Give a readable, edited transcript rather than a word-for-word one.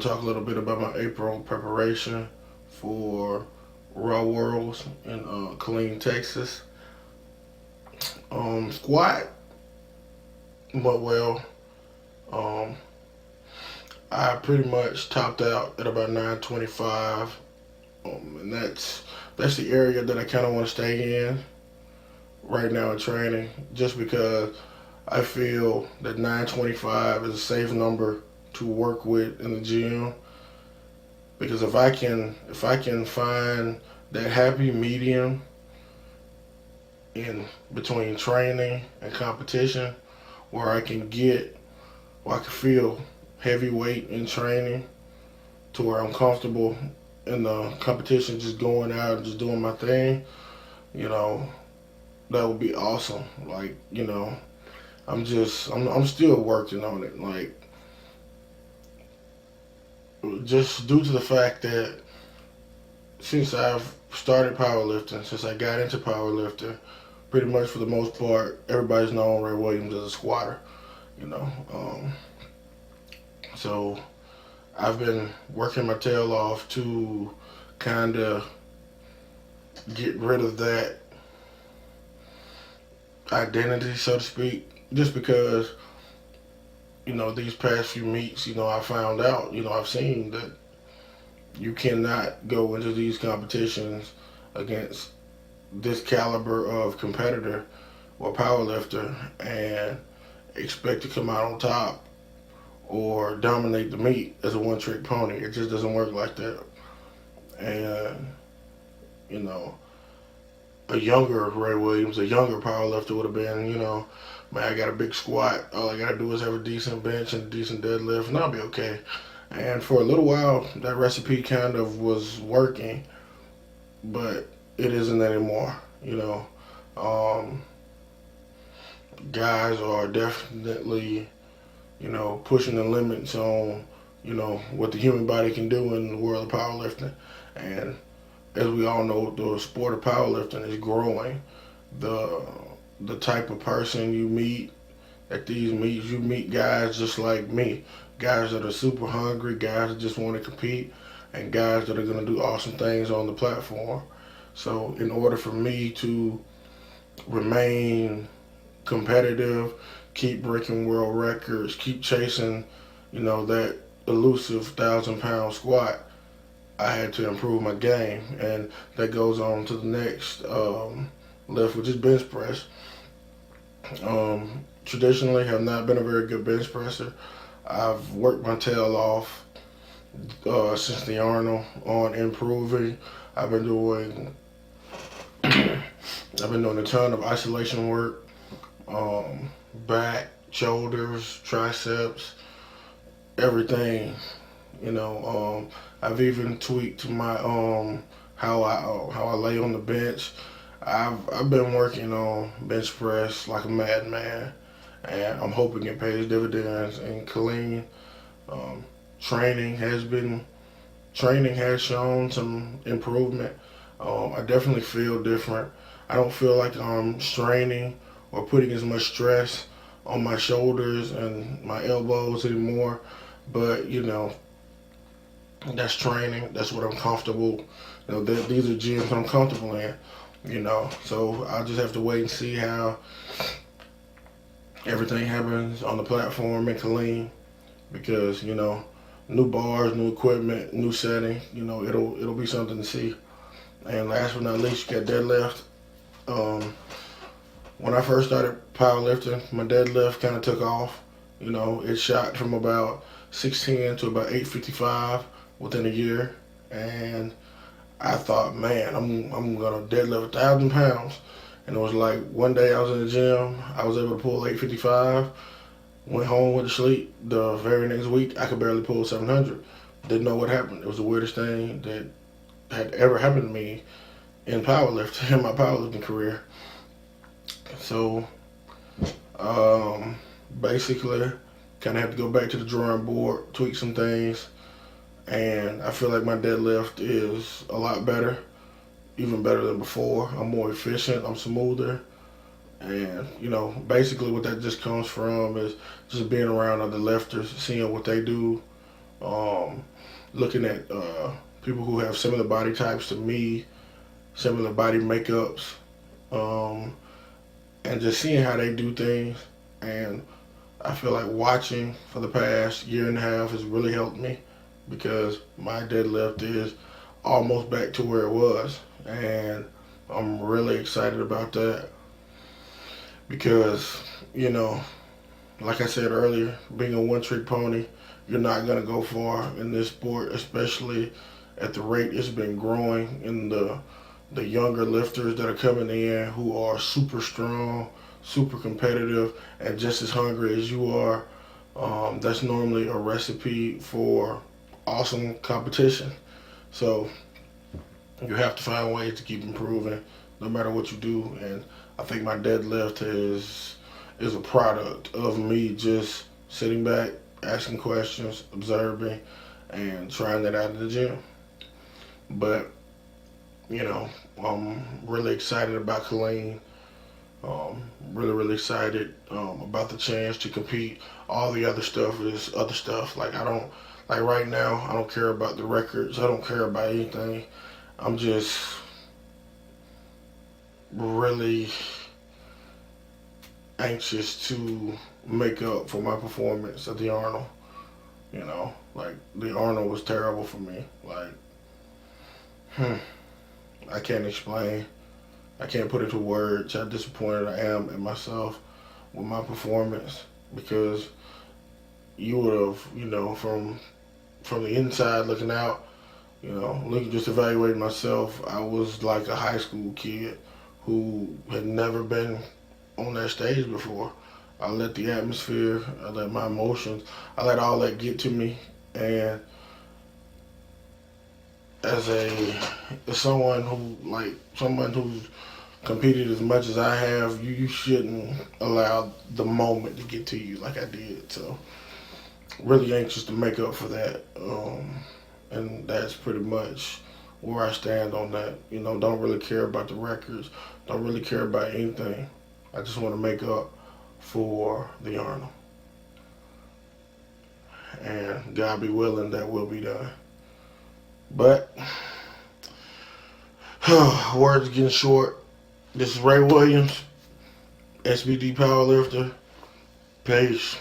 to talk a little bit about my April preparation for Raw Worlds in Killeen, Texas. Squat went well. Um, I pretty much topped out at about 925, and that's the area that I kind of want to stay in right now in training, just because I feel that 925 is a safe number to work with in the gym. Because if I can find that happy medium in between training and competition, where I can feel heavyweight in training to where I'm comfortable in the competition, just going out and just doing my thing, you know, that would be awesome. Like, I'm still working on it. Like, just due to the fact that since I've started powerlifting, since I got into powerlifting, pretty much for the most part, everybody's known Ray Williams as a squatter, you know. So I've been working my tail off to kind of get rid of that identity, so to speak, just because, these past few meets, I found out, I've seen that you cannot go into these competitions against this caliber of competitor or powerlifter and expect to come out on top or dominate the meet as a one-trick pony. It just doesn't work like that. And, a younger Ray Williams, a younger powerlifter would have been, man, I got a big squat. All I got to do is have a decent bench and a decent deadlift, and I'll be okay. And for a little while, that recipe kind of was working, but it isn't anymore. Guys are definitely, pushing the limits on, what the human body can do in the world of powerlifting. And as we all know, the sport of powerlifting is growing. The type of person you meet at these meets, you meet guys just like me, guys that are super hungry, guys that just want to compete, and guys that are going to do awesome things on the platform. So in order for me to remain competitive, keep breaking world records, keep chasing, that elusive 1,000-pound squat, I had to improve my game, and that goes on to the next lift, which is bench press. Traditionally, have not been a very good bench presser. I've worked my tail off since the Arnold on improving. I've been doing a ton of isolation work, back, shoulders, triceps, everything. I've even tweaked my how I lay on the bench. I've been working on bench press like a madman, and I'm hoping it pays dividends in Killeen. Um, training has shown some improvement. I definitely feel different. I don't feel like I'm straining or putting as much stress on my shoulders and my elbows anymore. But that's training. That's what I'm comfortable. These are gyms I'm comfortable in. So I'll just have to wait and see how everything happens on the platform in Killeen, because new bars, new equipment, new setting. It'll be something to see. And last but not least, you got deadlift. When I first started powerlifting, my deadlift kind of took off. It shot from about 610 to about 855 within a year, and I thought, man, I'm gonna deadlift 1,000 pounds. And it was like one day I was in the gym, I was able to pull 855, went home, went to sleep. The very next week, I could barely pull 700. Didn't know what happened. It was the weirdest thing that had ever happened to me in powerlifting, in my powerlifting career. So, basically, kind of have to go back to the drawing board, tweak some things, and I feel like my deadlift is a lot better, even better than before. I'm more efficient, I'm smoother, and basically what that just comes from is just being around other lifters, seeing what they do, looking at people who have similar body types to me, similar body makeups, and just seeing how they do things. And I feel like watching for the past year and a half has really helped me, because my deadlift is almost back to where it was, and I'm really excited about that, because, you know, like I said earlier, being a one-trick pony, you're not going to go far in this sport, especially at the rate it's been growing, in the younger lifters that are coming in who are super strong, super competitive, and just as hungry as you are. That's normally a recipe for awesome competition. So you have to find ways to keep improving no matter what you do. And I think my deadlift is a product of me just sitting back, asking questions, observing, and trying that out in the gym. But, you know, I'm really excited about Colleen. Really excited about the chance to compete. All the other stuff is other stuff. Like, right now, I don't care about the records. I don't care about anything. I'm just really anxious to make up for my performance at the Arnold. You know, like, the Arnold was terrible for me. Like, I can't explain. I can't put into words how disappointed I am in myself with my performance, because you would have, you know, from the inside looking out, you know, just evaluating myself, I was like a high school kid who had never been on that stage before. I let the atmosphere, I let my emotions, I let all that get to me, and as someone who's competed as much as I have, you shouldn't allow the moment to get to you like I did. So really anxious to make up for that, and that's pretty much where I stand on that. You know, don't really care about the records, don't really care about anything. I just want to make up for the Arnold, and God be willing, that will be done. But words getting short. This is Ray Williams, Sbd powerlifter. Peace.